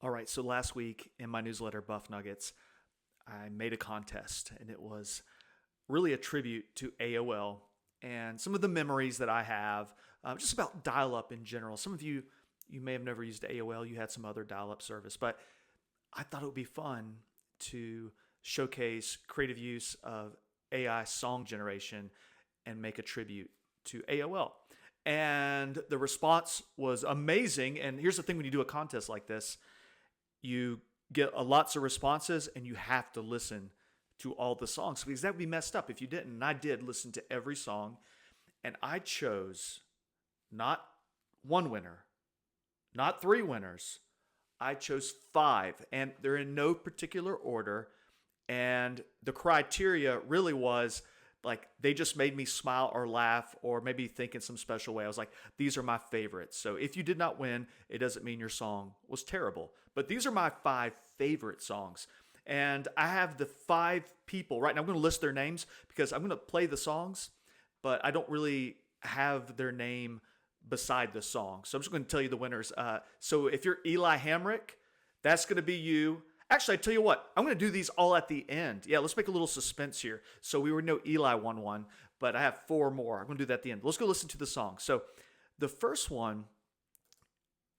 All right, so last week in my newsletter, Buff Nuggets, I made a contest, and it was really a tribute to AOL and some of the memories that I have, just about dial-up in general. Some of you may have never used AOL. You had some other dial-up service, but I thought it would be fun to showcase creative use of AI song generation and make a tribute to AOL. And the response was amazing. And here's the thing, when you do a contest like this, you get lots of responses and you have to listen to all the songs, because that would be messed up if you didn't. And I did listen to every song, and I chose not one winner, not three winners. I chose 5, and they're in no particular order. And the criteria really was like, they just made me smile or laugh or maybe think in some special way. I was like, these are my favorites. So if you did not win, it doesn't mean your song was terrible. But these are my 5 favorite songs. And I have the 5 people right now. I'm going to list their names because I'm going to play the songs, but I don't really have their name beside the song. So I'm just going to tell you the winners. So if you're Eli Hamrick, that's going to be you. Actually, I tell you what, I'm going to do these all at the end. Yeah, let's make a little suspense here. So we already know Eli won one, but I have 4 more. I'm going to do that at the end. Let's go listen to the song. So the first one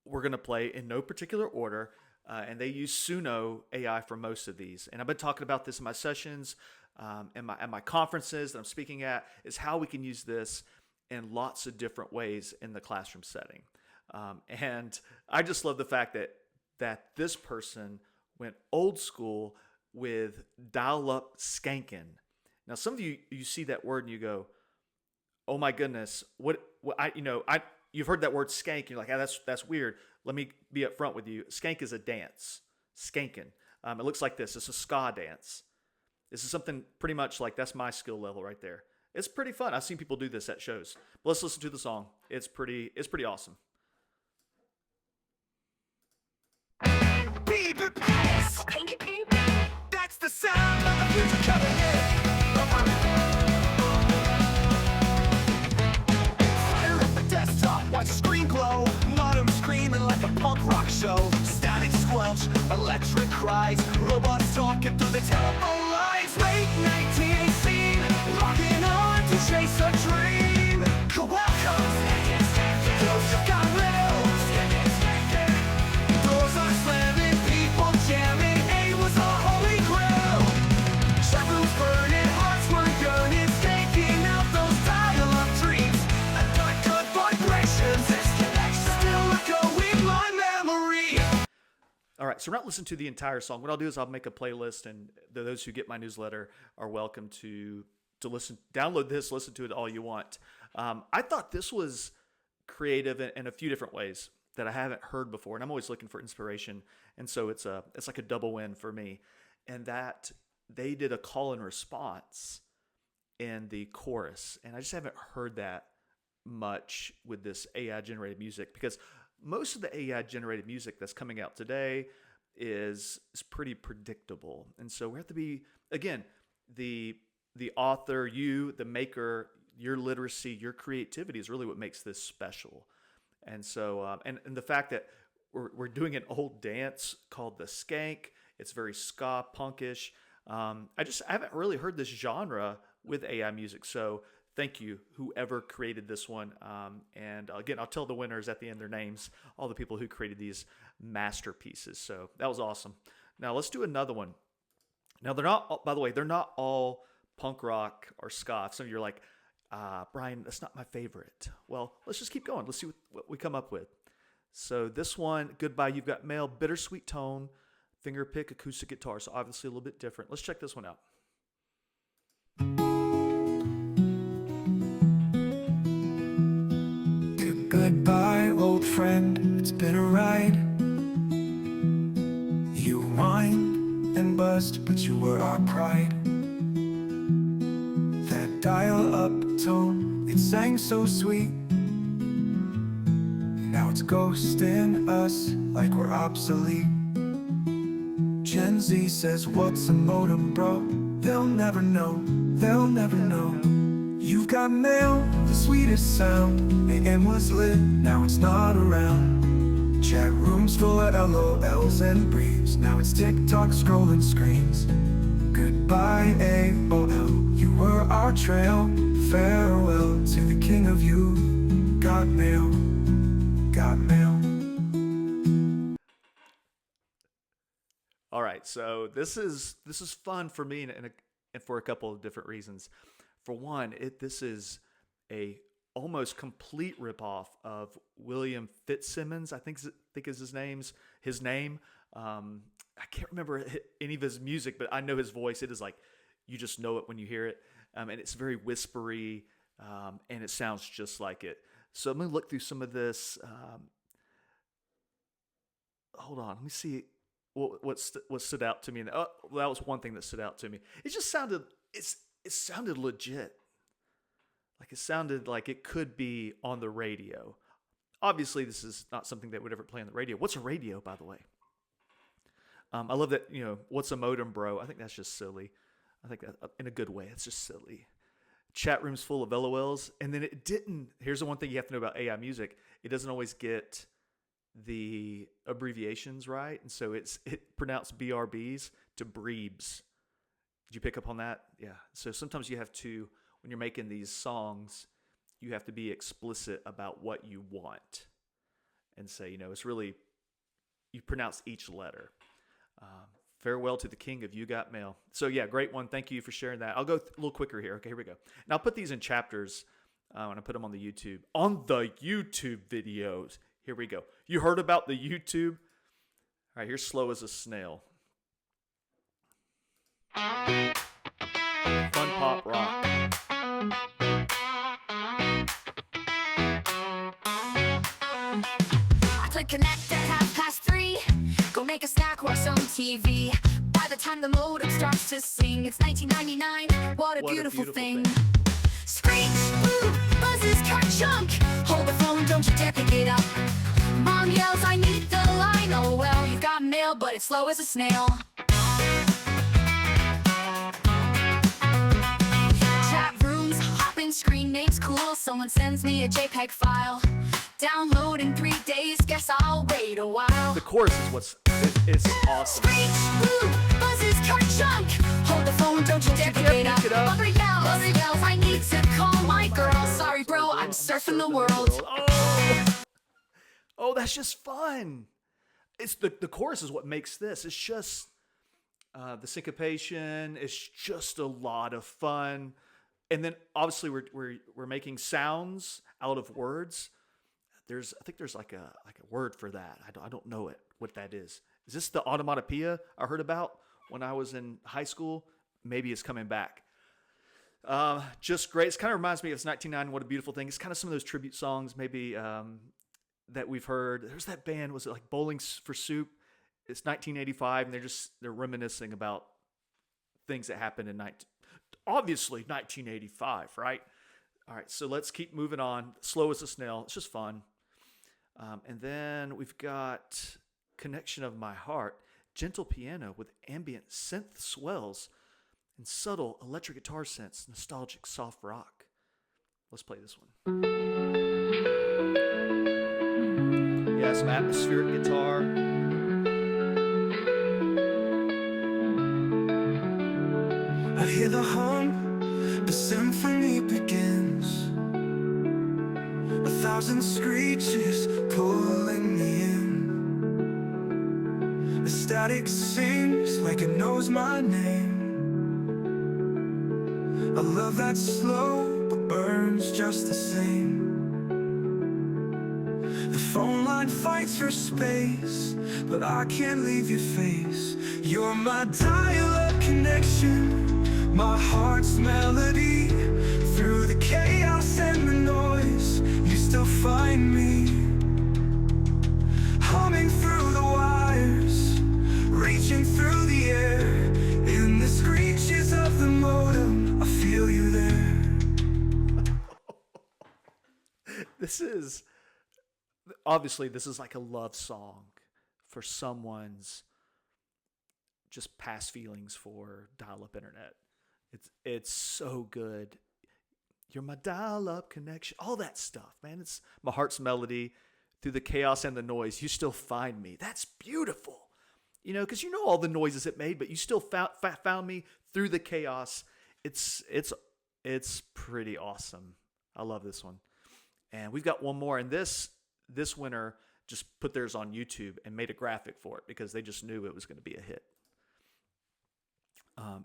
we're going to play in no particular order, and they use Suno AI for most of these. And I've been talking about this in my sessions, and my conferences that I'm speaking at, is how we can use this in lots of different ways in the classroom setting. And I just love the fact that this person went old school with dial-up Skankin. Now, some of you see that word and you go, "Oh my goodness, you've heard that word skank." You're like, "Ah, that's weird." Let me be upfront with you. Skank is a dance. Skankin. It looks like this. It's a ska dance. This is something pretty much like, that's my skill level right there. It's pretty fun. I've seen people do this at shows. But let's listen to the song. It's pretty awesome. That's the sound of the future coming in. Fire at the desktop, watch the screen glow. Modem screaming like a punk rock show. Static squelch, electric cries. Robots talking through the telephone lines. Late 1918, rocking on to chase a dream. Welcome, those who got real. Doors are slamming, people jamming. A was a holy grail. Chat rooms burning, hearts were yearning, taking out those dial-up dreams. And not good vibrations, still echoing my memory. All right, so we're not listening to the entire song. What I'll do is I'll make a playlist, and those who get my newsletter are welcome to listen, download this, listen to it all you want. I thought this was creative in a few different ways that I haven't heard before, and I'm always looking for inspiration, and so it's like a double win for me. And that they did a call and response in the chorus, and I just haven't heard that much with this AI generated music, because most of the AI generated music that's coming out today is pretty predictable. And so we have to be, again, the author, you, the maker, your literacy, your creativity is really what makes this special. And so, and the fact that we're doing an old dance called the skank, it's very ska punkish. I haven't really heard this genre with AI music. So thank you, whoever created this one. And again, I'll tell the winners at the end their names, all the people who created these masterpieces. So that was awesome. Now let's do another one. Now they're not, by the way, they're not all punk rock or ska. Some of you are like, Brian, that's not my favorite. Well, let's just keep going. Let's see what we come up with. So this one, Goodbye You've Got Mail, bittersweet tone, finger pick acoustic guitar. So obviously a little bit different. Let's check this one out. Goodbye, old friend, it's been a ride. You whined and buzzed, but you were our pride. That dial-up tone, it sang so sweet. Now it's ghosting us like we're obsolete. Gen Z says, what's a modem, bro? They'll never know, they'll never know. You've got mail, the sweetest sound. AM was lit, now it's not around. Chat rooms full of LOLs and briefs. Now it's TikTok scrolling screens. Goodbye AOL, you were our trail. Farewell to the king of you. Got mail, got mail. All right, so this is fun for me and for a couple of different reasons. For one, this is a almost complete ripoff of William Fitzsimmons. I think is his name. I can't remember any of his music, but I know his voice. It is like you just know it when you hear it, and it's very whispery, and it sounds just like it. So I'm gonna look through some of this. Hold on, let me see what stood out to me. That was one thing that stood out to me. It just sounded it sounded legit. Like it sounded like it could be on the radio. Obviously, this is not something that would ever play on the radio. What's a radio, by the way? I love that, what's a modem, bro? I think that's just silly. I think that in a good way, it's just silly. Chat rooms full of LOLs. And then here's the one thing you have to know about AI music. It doesn't always get the abbreviations right. And so it pronounced BRBs to breebs. Did you pick up on that? Yeah. So sometimes you have to, when you're making these songs, you have to be explicit about what you want and say, it's really, you pronounce each letter. Farewell to the king of You Got Mail. So yeah, great one. Thank you for sharing that. I'll go a little quicker here. Okay, here we go. And I'll put these in chapters when I put them on the YouTube. On the YouTube videos. Here we go. You heard about the YouTube? All right, here's Slow as a Snail. Fun pop rock. I click connect at 3:30. Go make a snack, watch some TV. By the time the modem starts to sing, it's 1999. What a beautiful thing. Screech, woo, buzzes, cut chunk. Hold the phone, don't you dare pick it up. Mom yells, I need the line. Oh well, you've got mail, but it's slow as a snail. Chat rooms, hopping, screen names cool. Someone sends me a JPEG file. Download in 3 days, guess I'll wait a while. The chorus is it's awesome. Screech, woo, buzzes, cut chunk. Hold the phone, don't you dare pick it up. Buttery bells, I need to call my girl. Sorry bro, I'm surfing the world. Oh, that's just fun. It's the chorus is what makes this. It's just the syncopation. It's just a lot of fun. And then obviously we're making sounds out of words. I think there's like a word for that. I don't know what that is. Is this the automatopoeia I heard about when I was in high school? Maybe it's coming back. Just great. It kind of reminds me of 1999, What a Beautiful Thing. It's kind of some of those tribute songs maybe that we've heard. There's that band, was it like Bullins for Soup? It's 1985, and they're reminiscing about things that happened in obviously 1985, right? All right, so let's keep moving on. Slow as a Snail. It's just fun. And then we've got Connection of My Heart, gentle piano with ambient synth swells and subtle electric guitar synths, nostalgic soft rock. Let's play this one. Yeah, some atmospheric guitar. I hear the hum, the symphony begins. 1,000 screeches pulling me in. The static sings like it knows my name. A love that's slow but burns just the same. The phone line fights for space, but I can't leave your face. You're my dial-up connection, my heart's melody. Through the chaos and the noise, you still find me. Humming through the wires, reaching through the air. In the screeches of the modem, I feel you there. This is like a love song for someone's just past feelings for dial-up internet. It's so good. You're my dial-up connection. All that stuff, man. It's my heart's melody through the chaos and the noise, you still find me. That's beautiful. Because all the noises it made, but you still found me through the chaos. It's pretty awesome. I love this one. And we've got one more. And this winner just put theirs on YouTube and made a graphic for it because they just knew it was going to be a hit.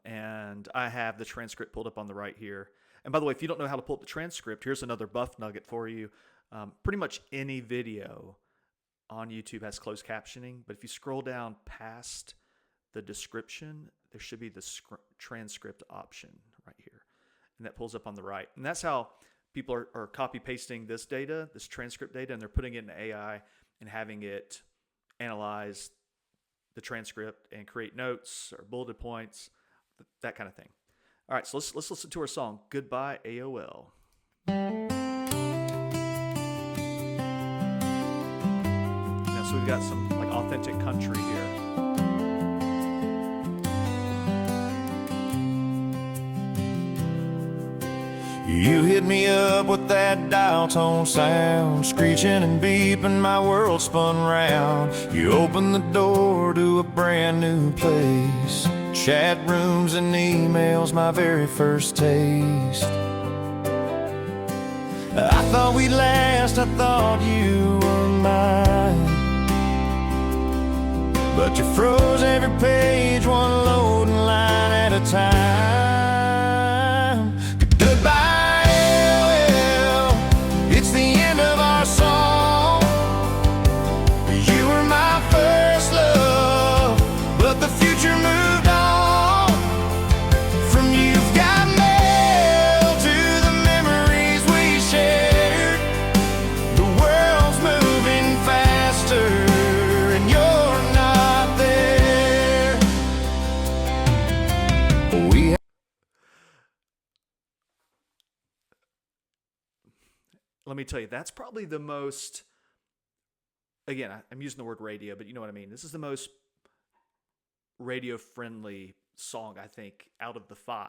And I have the transcript pulled up on the right here. And by the way, if you don't know how to pull up the transcript, here's another buff nugget for you. Pretty much any video on YouTube has closed captioning, but if you scroll down past the description, there should be the transcript option right here. And that pulls up on the right. And that's how people are copy pasting this data, this transcript data, and they're putting it in AI and having it analyze the transcript and create notes or bulleted points, that kind of thing. All right, so let's listen to our song, Goodbye AOL. So we've got some like authentic country here. You hit me up with that dial tone sound, screeching and beeping, my world spun round. You opened the door to a brand new place, chat rooms and emails, my very first taste. I thought we'd last, I thought you were mine, but you froze every page, one loading line at a time. Goodbye, AOL, it's the end of our song. You were my first love, but the future moved on. From you've got mail to the memories we shared, the world's moving faster. Let me tell you, that's probably the most, again, I'm using the word radio, but you know what I mean. This is the most radio-friendly song, I think, out of the 5.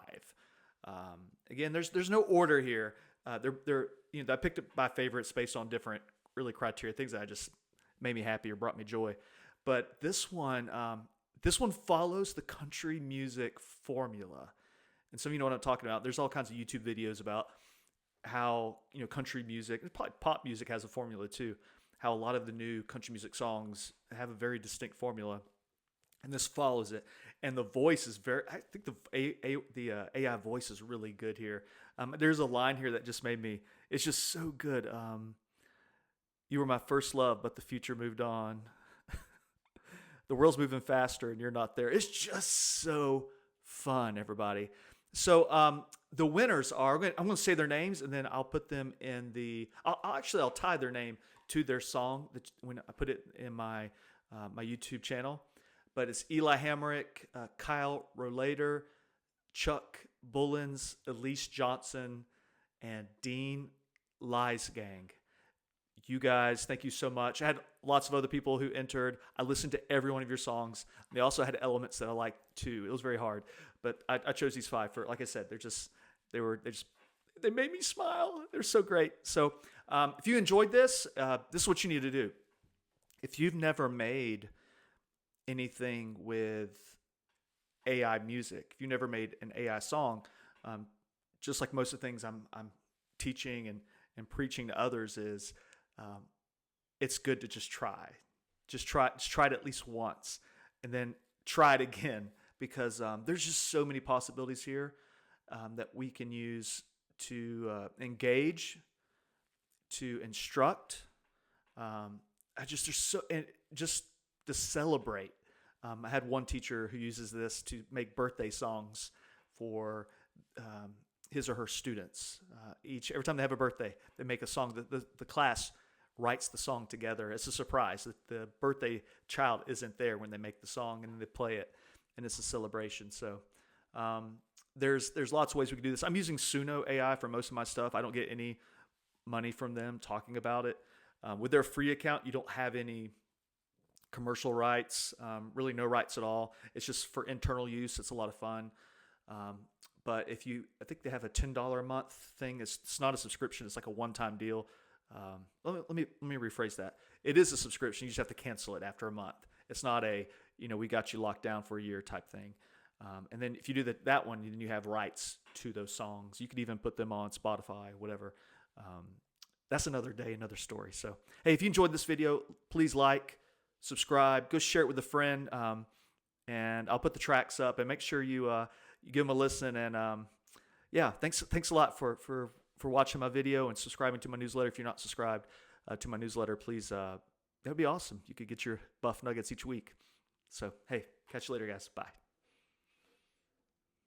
Again, there's no order here. I picked up my favorites based on different, really criteria, things that just made me happy or brought me joy. But this one follows the country music formula. And some of you know what I'm talking about. There's all kinds of YouTube videos about how country music, probably pop music has a formula too, how a lot of the new country music songs have a very distinct formula, and this follows it. And the voice is I think the AI voice is really good here. There's a line here that just made me, it's just so good. You were my first love, but the future moved on. The world's moving faster and you're not there. It's just so fun, everybody. So the winners are, I'm going to say their names, and then I'll put them in I'll tie their name to their song when I put it in my YouTube channel. But it's Eli Hamrick, Kyle Rolader, Chuck Bullins, Elise Johnson, and Dean Leisgang. You guys, thank you so much. I had lots of other people who entered. I listened to every one of your songs. They also had elements that I liked too. It was very hard, but I chose these 5 for, like I said, they made me smile. They're so great. So if you enjoyed this, this is what you need to do. If you've never made anything with AI music, if you never made an AI song, just like most of the things I'm teaching and preaching to others is, it's good to just try it at least once, and then try it again, because there's just so many possibilities here that we can use to engage, to instruct. Just to celebrate. I had one teacher who uses this to make birthday songs for his or her students. Every time they have a birthday, they make a song. The class writes the song together. It's a surprise that the birthday child isn't there when they make the song, and then they play it, and it's a celebration. So there's lots of ways we can do this. I'm using Suno AI for most of my stuff. I don't get any money from them talking about it. With their free account, you don't have any commercial rights, really no rights at all. It's just for internal use. It's a lot of fun. But I think they have a $10 a month thing. It's not a subscription. It's like a one-time deal. Let me rephrase that. it is a subscription. You just have to cancel it after a month. It's not a, we got you locked down for a year type thing. And then if you do that one, then you have rights to those songs. You could even put them on Spotify, whatever. That's another day, another story. So, hey, if you enjoyed this video, please like, subscribe, go share it with a friend. And I'll put the tracks up, and make sure you give them a listen. And yeah, thanks a lot for watching my video and subscribing to my newsletter. If you're not subscribed to my newsletter, please, that would be awesome. You could get your buff nuggets each week. So, hey, catch you later, guys. Bye.